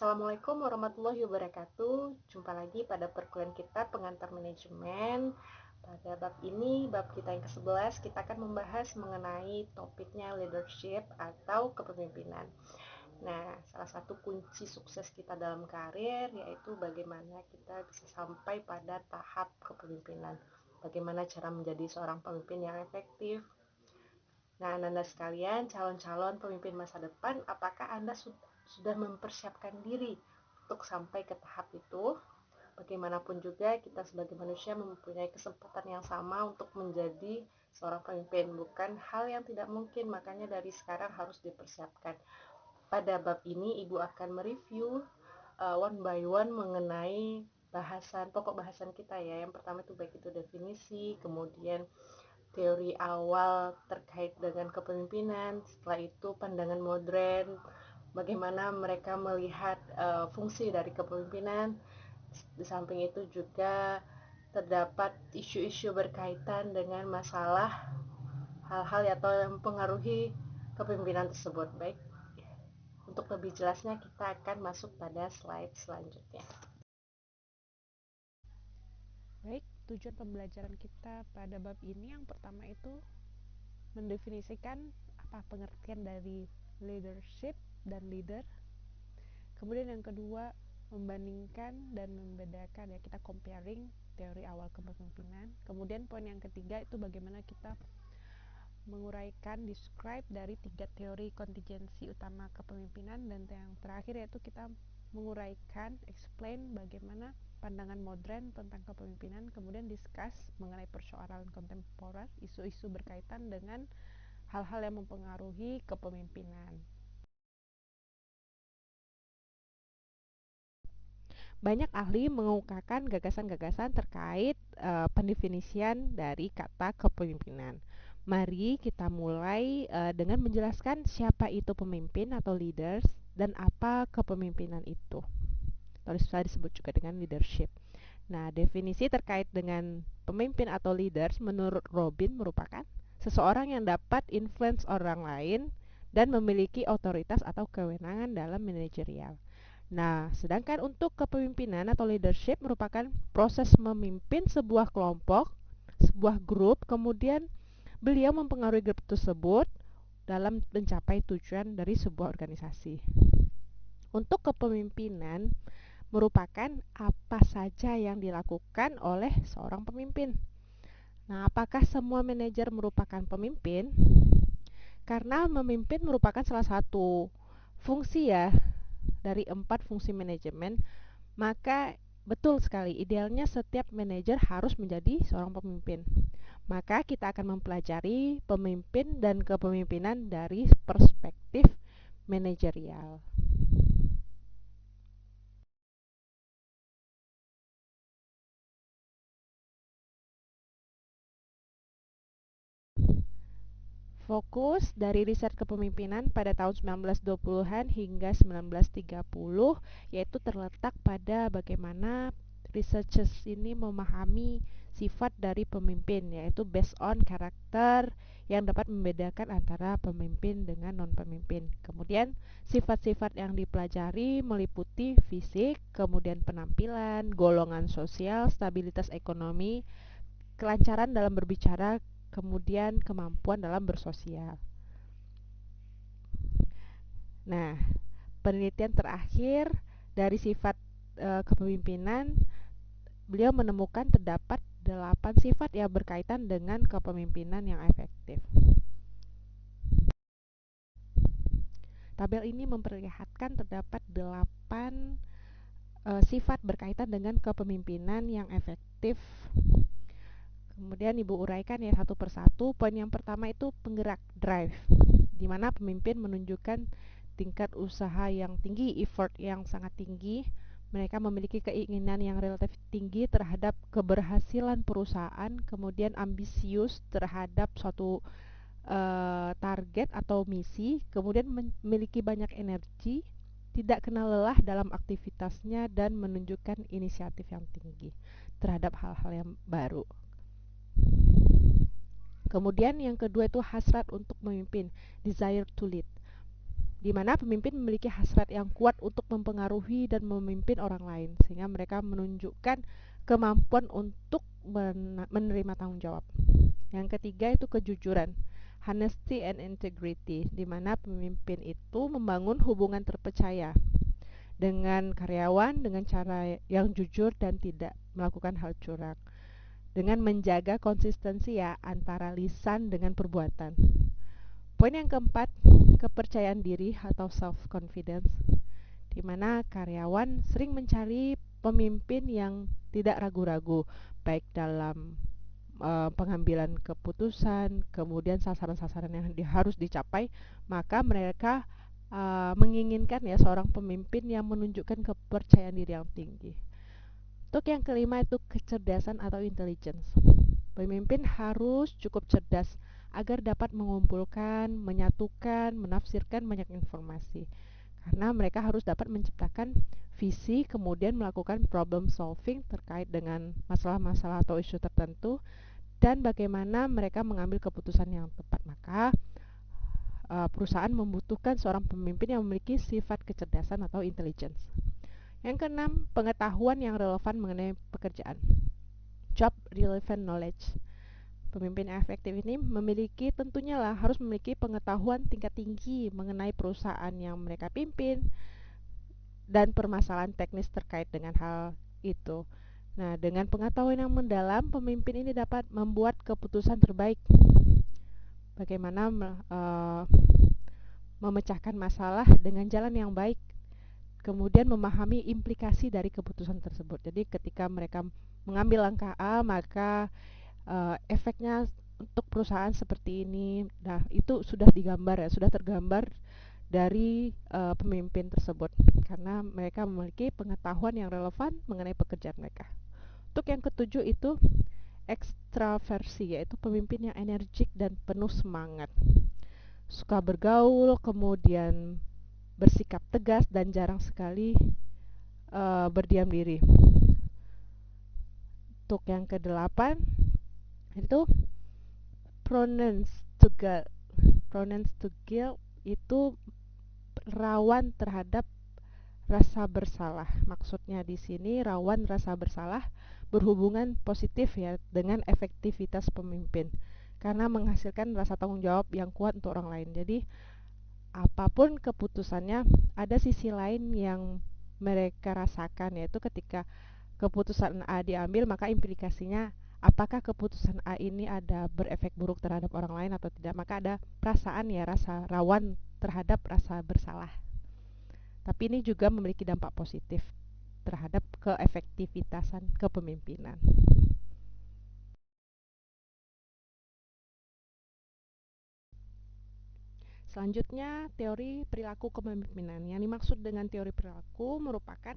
Assalamualaikum warahmatullahi wabarakatuh. Jumpa lagi pada perkuliahan kita pengantar manajemen. Pada bab ini, bab kita yang ke-11, kita akan membahas mengenai topiknya leadership atau kepemimpinan. Nah, salah satu kunci sukses kita dalam karir yaitu bagaimana kita bisa sampai pada tahap kepemimpinan. Bagaimana cara menjadi seorang pemimpin yang efektif. Nah, Anda sekalian, calon-calon pemimpin masa depan, apakah Anda sudah mempersiapkan diri untuk sampai ke tahap itu? Bagaimanapun juga, kita sebagai manusia mempunyai kesempatan yang sama untuk menjadi seorang pemimpin. Bukan hal yang tidak mungkin, makanya dari sekarang harus dipersiapkan. Pada bab ini, Ibu akan mereview one by one mengenai pokok bahasan kita ya. Yang pertama itu baik itu definisi, kemudian teori awal terkait dengan kepemimpinan, setelah itu pandangan modern, bagaimana mereka melihat fungsi dari kepemimpinan. Di samping itu juga terdapat isu-isu berkaitan dengan masalah hal-hal atau yang mempengaruhi kepemimpinan tersebut. Baik, untuk lebih jelasnya kita akan masuk pada slide selanjutnya. Baik, tujuan pembelajaran kita pada bab ini yang pertama itu mendefinisikan apa pengertian dari leadership dan leader. Kemudian yang kedua, membandingkan dan membedakan, ya, kita comparing teori awal kepemimpinan. Kemudian poin yang ketiga itu bagaimana kita menguraikan, describe dari 3 teori kontingensi utama kepemimpinan. Dan yang terakhir yaitu kita menguraikan, explain bagaimana pandangan modern tentang kepemimpinan, kemudian discuss mengenai persoalan kontemporer, isu-isu berkaitan dengan hal-hal yang mempengaruhi kepemimpinan. Banyak ahli mengemukakan gagasan-gagasan terkait pendefinisian dari kata kepemimpinan. Mari kita mulai dengan menjelaskan siapa itu pemimpin atau leaders dan apa kepemimpinan itu. Atau bisa disebut juga dengan leadership. Nah, definisi terkait dengan pemimpin atau leaders menurut Robin merupakan seseorang yang dapat influence orang lain dan memiliki otoritas atau kewenangan dalam manajerial. Nah, sedangkan untuk kepemimpinan atau leadership merupakan proses memimpin sebuah kelompok, sebuah grup, kemudian beliau mempengaruhi grup tersebut dalam mencapai tujuan dari sebuah organisasi. Untuk kepemimpinan merupakan apa saja yang dilakukan oleh seorang pemimpin. Nah, apakah semua manajer merupakan pemimpin? Karena memimpin merupakan salah satu fungsi, ya, dari 4 fungsi manajemen, maka betul sekali idealnya setiap manajer harus menjadi seorang pemimpin. Maka kita akan mempelajari pemimpin dan kepemimpinan dari perspektif manajerial. Fokus dari riset kepemimpinan pada tahun 1920-an hingga 1930 yaitu terletak pada bagaimana researchers ini memahami sifat dari pemimpin, yaitu based on karakter yang dapat membedakan antara pemimpin dengan non-pemimpin. Kemudian sifat-sifat yang dipelajari meliputi fisik, kemudian penampilan, golongan sosial, stabilitas ekonomi, kelancaran dalam berbicara, kemudian kemampuan dalam bersosial. Nah, penelitian terakhir dari sifat kepemimpinan, beliau menemukan terdapat 8 sifat yang berkaitan dengan kepemimpinan yang efektif. Tabel ini memperlihatkan terdapat 8 sifat berkaitan dengan kepemimpinan yang efektif. Kemudian Ibu uraikan ya satu persatu. Poin yang pertama itu penggerak, drive, di mana pemimpin menunjukkan tingkat usaha yang tinggi, effort yang sangat tinggi. Mereka memiliki keinginan yang relatif tinggi terhadap keberhasilan perusahaan, kemudian ambisius terhadap suatu target atau misi, kemudian memiliki banyak energi, tidak kenal lelah dalam aktivitasnya, dan menunjukkan inisiatif yang tinggi terhadap hal-hal yang baru. Kemudian yang kedua itu hasrat untuk memimpin, desire to lead. di mana pemimpin memiliki hasrat yang kuat untuk mempengaruhi dan memimpin orang lain, sehingga mereka menunjukkan kemampuan untuk menerima tanggung jawab. Yang ketiga itu kejujuran, honesty and integrity, di mana pemimpin itu membangun hubungan terpercaya dengan karyawan dengan cara yang jujur dan tidak melakukan hal curang, dengan menjaga konsistensi ya antara lisan dengan perbuatan. Poin yang keempat, kepercayaan diri atau self confidence, di mana karyawan sering mencari pemimpin yang tidak ragu-ragu baik dalam pengambilan keputusan, kemudian sasaran-sasaran yang harus dicapai, maka mereka menginginkan ya seorang pemimpin yang menunjukkan kepercayaan diri yang tinggi. Untuk yang kelima itu kecerdasan atau intelligence. Pemimpin harus cukup cerdas agar dapat mengumpulkan, menyatukan, menafsirkan banyak informasi. Karena mereka harus dapat menciptakan visi, kemudian melakukan problem solving terkait dengan masalah-masalah atau isu tertentu, dan bagaimana mereka mengambil keputusan yang tepat. Maka perusahaan membutuhkan seorang pemimpin yang memiliki sifat kecerdasan atau intelligence. Yang keenam, pengetahuan yang relevan mengenai pekerjaan. Job relevant knowledge. Pemimpin yang efektif ini memiliki tentunya lah harus memiliki pengetahuan tingkat tinggi mengenai perusahaan yang mereka pimpin dan permasalahan teknis terkait dengan hal itu. Nah, dengan pengetahuan yang mendalam, pemimpin ini dapat membuat keputusan terbaik. Bagaimana memecahkan masalah dengan jalan yang baik, kemudian memahami implikasi dari keputusan tersebut. Jadi ketika mereka mengambil langkah A, maka efeknya untuk perusahaan seperti ini. Nah, itu sudah digambar ya, sudah tergambar dari pemimpin tersebut karena mereka memiliki pengetahuan yang relevan mengenai pekerjaan mereka. Untuk yang ketujuh itu ekstraversi, yaitu pemimpin yang energik dan penuh semangat. Suka bergaul, kemudian bersikap tegas dan jarang sekali berdiam diri. Untuk yang kedelapan itu pronouns to guilt itu rawan terhadap rasa bersalah. Maksudnya di sini rawan rasa bersalah berhubungan positif ya dengan efektivitas pemimpin karena menghasilkan rasa tanggung jawab yang kuat untuk orang lain. Jadi apapun keputusannya ada sisi lain yang mereka rasakan, yaitu ketika keputusan A diambil maka implikasinya apakah keputusan A ini ada berefek buruk terhadap orang lain atau tidak. Maka ada perasaan ya, rasa rawan terhadap rasa bersalah. Tapi ini juga memiliki dampak positif terhadap keefektivitasan kepemimpinan. Selanjutnya, teori perilaku kepemimpinan. Yang dimaksud dengan teori perilaku merupakan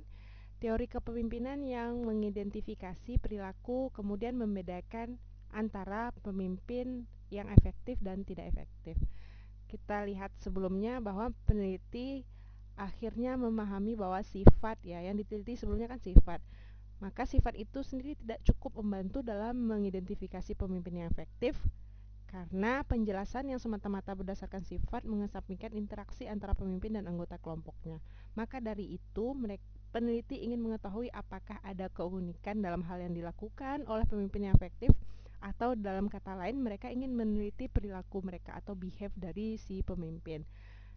teori kepemimpinan yang mengidentifikasi perilaku kemudian membedakan antara pemimpin yang efektif dan tidak efektif. Kita lihat sebelumnya bahwa peneliti akhirnya memahami bahwa sifat ya yang diteliti sebelumnya kan sifat. Maka sifat itu sendiri tidak cukup membantu dalam mengidentifikasi pemimpin yang efektif karena penjelasan yang semata-mata berdasarkan sifat mengesampingkan interaksi antara pemimpin dan anggota kelompoknya. Maka dari itu, peneliti ingin mengetahui apakah ada keunikan dalam hal yang dilakukan oleh pemimpin yang efektif atau dalam kata lain mereka ingin meneliti perilaku mereka atau behave dari si pemimpin.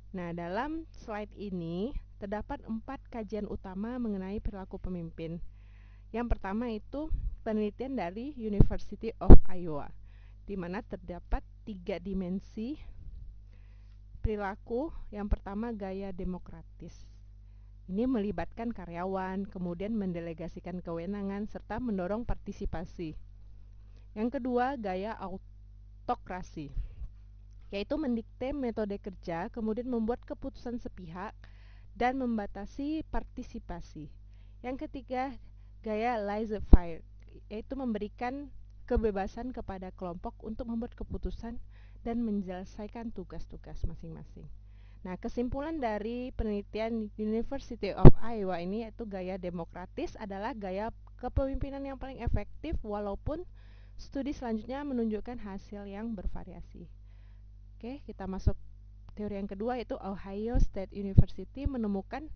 Nah, dalam slide ini terdapat 4 kajian utama mengenai perilaku pemimpin. Yang pertama itu penelitian dari University of Iowa, di mana terdapat 3 dimensi perilaku. Yang pertama gaya demokratis. Ini melibatkan karyawan, kemudian mendelegasikan kewenangan serta mendorong partisipasi. Yang kedua gaya autokrasi, yaitu mendikte metode kerja, kemudian membuat keputusan sepihak dan membatasi partisipasi. Yang ketiga gaya laissez-faire, yaitu memberikan kebebasan kepada kelompok untuk membuat keputusan dan menyelesaikan tugas-tugas masing-masing. Nah, kesimpulan dari penelitian University of Iowa ini yaitu gaya demokratis adalah gaya kepemimpinan yang paling efektif walaupun studi selanjutnya menunjukkan hasil yang bervariasi. Oke, kita masuk teori yang kedua yaitu Ohio State University menemukan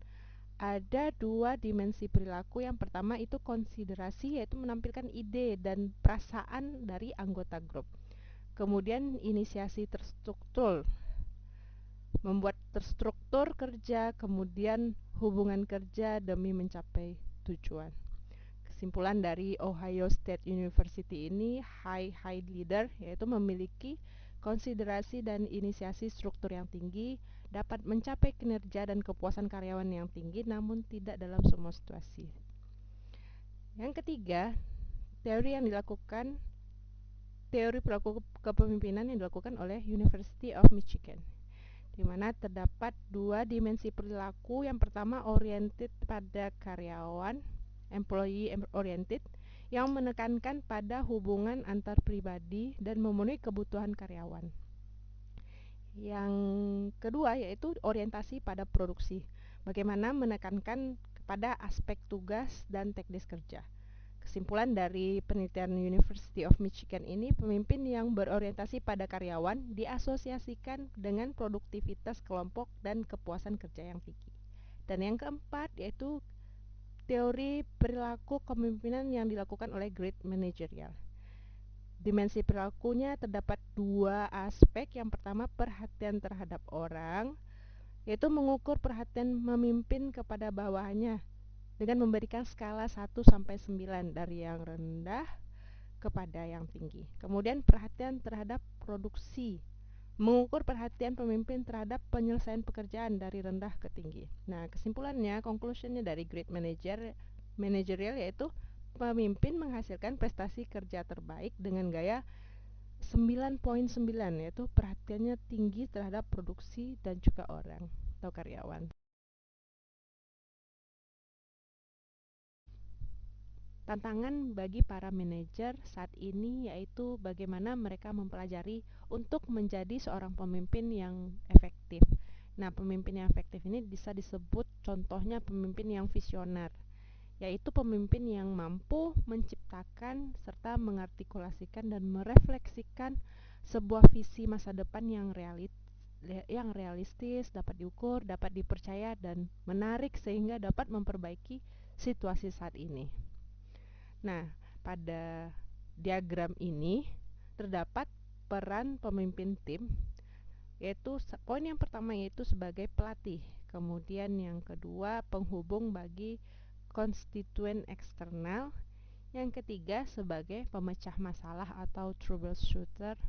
ada dua dimensi perilaku. Yang pertama itu konsiderasi, yaitu menampilkan ide dan perasaan dari anggota grup. Kemudian inisiasi terstruktur, membuat terstruktur kerja, kemudian hubungan kerja demi mencapai tujuan. Kesimpulan dari Ohio State University ini, high leader yaitu memiliki konsiderasi dan inisiasi struktur yang tinggi, dapat mencapai kinerja dan kepuasan karyawan yang tinggi, namun tidak dalam semua situasi. Yang ketiga, teori yang dilakukan teori perilaku kepemimpinan yang dilakukan oleh University of Michigan, di mana terdapat dua dimensi perilaku. Yang pertama oriented pada karyawan, employee oriented, yang menekankan pada hubungan antar pribadi dan memenuhi kebutuhan karyawan. Yang kedua yaitu orientasi pada produksi, bagaimana menekankan kepada aspek tugas dan teknis kerja. Kesimpulan dari penelitian University of Michigan ini, pemimpin yang berorientasi pada karyawan diasosiasikan dengan produktivitas kelompok dan kepuasan kerja yang tinggi. Dan yang keempat yaitu teori perilaku kepemimpinan yang dilakukan oleh Great Managerial. Dimensi perilakunya terdapat dua aspek. Yang pertama perhatian terhadap orang, yaitu mengukur perhatian memimpin kepada bawahannya dengan memberikan skala 1 sampai 9 dari yang rendah kepada yang tinggi. Kemudian perhatian terhadap produksi, mengukur perhatian pemimpin terhadap penyelesaian pekerjaan dari rendah ke tinggi. Nah, kesimpulannya, conclusionnya dari Great Managerial yaitu pemimpin menghasilkan prestasi kerja terbaik dengan gaya 9.9, yaitu perhatiannya tinggi terhadap produksi dan juga orang atau karyawan. Tantangan bagi para manajer saat ini yaitu bagaimana mereka mempelajari untuk menjadi seorang pemimpin yang efektif. Nah, pemimpin yang efektif ini bisa disebut contohnya pemimpin yang visioner, yaitu pemimpin yang mampu menciptakan serta mengartikulasikan dan merefleksikan sebuah visi masa depan yang realistis, dapat diukur, dapat dipercaya, dan menarik sehingga dapat memperbaiki situasi saat ini. Nah, pada diagram ini terdapat peran pemimpin tim, yaitu poin yang pertama yaitu sebagai pelatih, kemudian yang kedua penghubung bagi konstituen eksternal, yang ketiga sebagai pemecah masalah atau troubleshooter,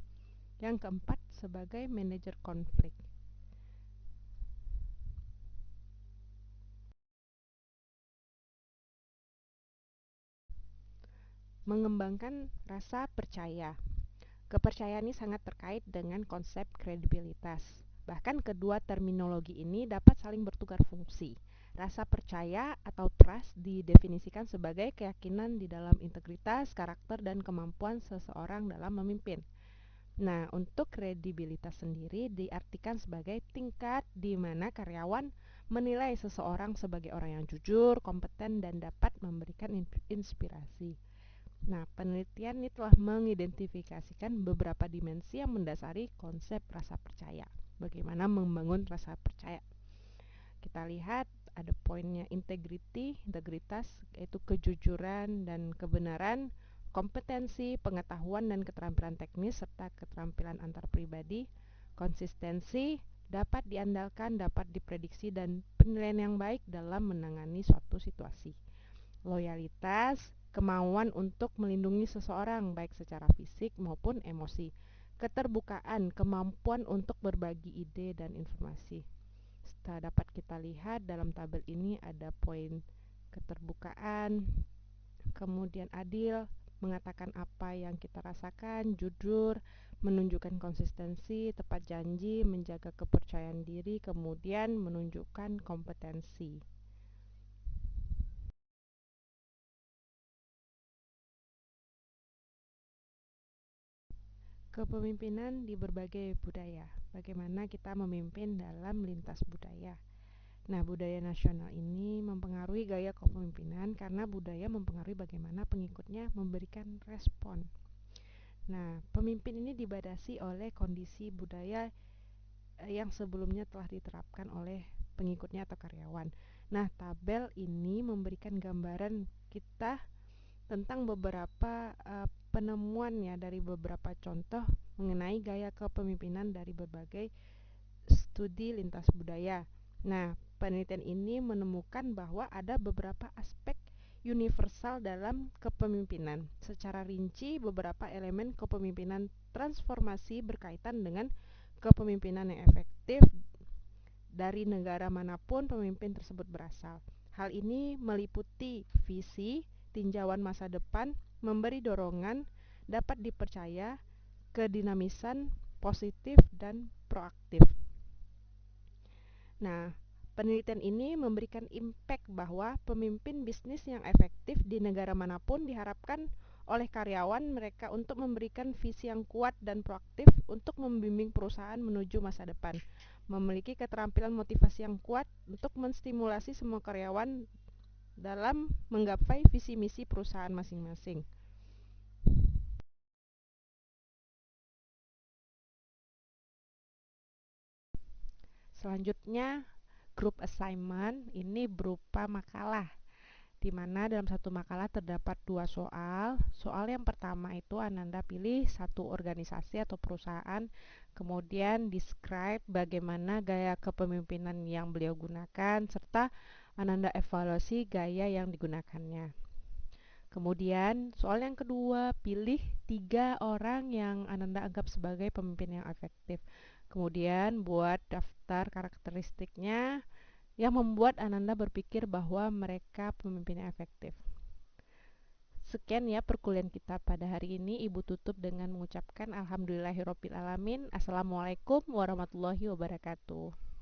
yang keempat sebagai manajer konflik. Mengembangkan rasa percaya. Kepercayaan ini sangat terkait dengan konsep kredibilitas. Bahkan kedua terminologi ini dapat saling bertukar fungsi. Rasa percaya atau trust didefinisikan sebagai keyakinan di dalam integritas, karakter, dan kemampuan seseorang dalam memimpin. Nah, untuk kredibilitas sendiri diartikan sebagai tingkat di mana karyawan menilai seseorang sebagai orang yang jujur, kompeten, dan dapat memberikan inspirasi. Nah, penelitian ini telah mengidentifikasikan beberapa dimensi yang mendasari konsep rasa percaya. Bagaimana membangun rasa percaya? Kita lihat ada poinnya integritas, yaitu kejujuran dan kebenaran, kompetensi, pengetahuan dan keterampilan teknis, serta keterampilan antar pribadi, konsistensi, dapat diandalkan, dapat diprediksi, dan penilaian yang baik dalam menangani suatu situasi. Loyalitas, kemauan untuk melindungi seseorang baik secara fisik maupun emosi. Keterbukaan, kemampuan untuk berbagi ide dan informasi. Dapat kita lihat dalam tabel ini ada poin keterbukaan, kemudian adil, mengatakan apa yang kita rasakan, jujur, menunjukkan konsistensi, tepat janji, menjaga kepercayaan diri, kemudian menunjukkan kompetensi. Kepemimpinan di berbagai budaya. Bagaimana kita memimpin dalam lintas budaya. Nah, budaya nasional ini mempengaruhi gaya kepemimpinan karena budaya mempengaruhi bagaimana pengikutnya memberikan respon. Nah, pemimpin ini dibatasi oleh kondisi budaya yang sebelumnya telah diterapkan oleh pengikutnya atau karyawan. Nah, tabel ini memberikan gambaran kita tentang beberapa penemuannya dari beberapa contoh mengenai gaya kepemimpinan dari berbagai studi lintas budaya. Nah, penelitian ini menemukan bahwa ada beberapa aspek universal dalam kepemimpinan. Secara rinci, beberapa elemen kepemimpinan transformasi berkaitan dengan kepemimpinan yang efektif dari negara manapun pemimpin tersebut berasal. Hal ini meliputi visi, tinjauan masa depan, memberi dorongan, dapat dipercaya, kedinamisan, positif, dan proaktif. Nah, penelitian ini memberikan impact bahwa pemimpin bisnis yang efektif di negara manapun diharapkan oleh karyawan mereka untuk memberikan visi yang kuat dan proaktif untuk membimbing perusahaan menuju masa depan, memiliki keterampilan motivasi yang kuat untuk menstimulasi semua karyawan dalam menggapai visi misi perusahaan masing-masing. Selanjutnya, group assignment ini berupa makalah, di mana dalam satu makalah terdapat dua soal. Soal yang pertama itu Ananda pilih satu organisasi atau perusahaan, kemudian describe bagaimana gaya kepemimpinan yang beliau gunakan, serta Ananda evaluasi gaya yang digunakannya. Kemudian soal yang kedua, pilih 3 orang yang Ananda anggap sebagai pemimpin yang efektif. Kemudian buat daftar karakteristiknya yang membuat Ananda berpikir bahwa mereka pemimpin yang efektif. Sekian ya perkuliahan kita pada hari ini. Ibu tutup dengan mengucapkan alhamdulillahirobbilalamin. Assalamualaikum warahmatullahi wabarakatuh.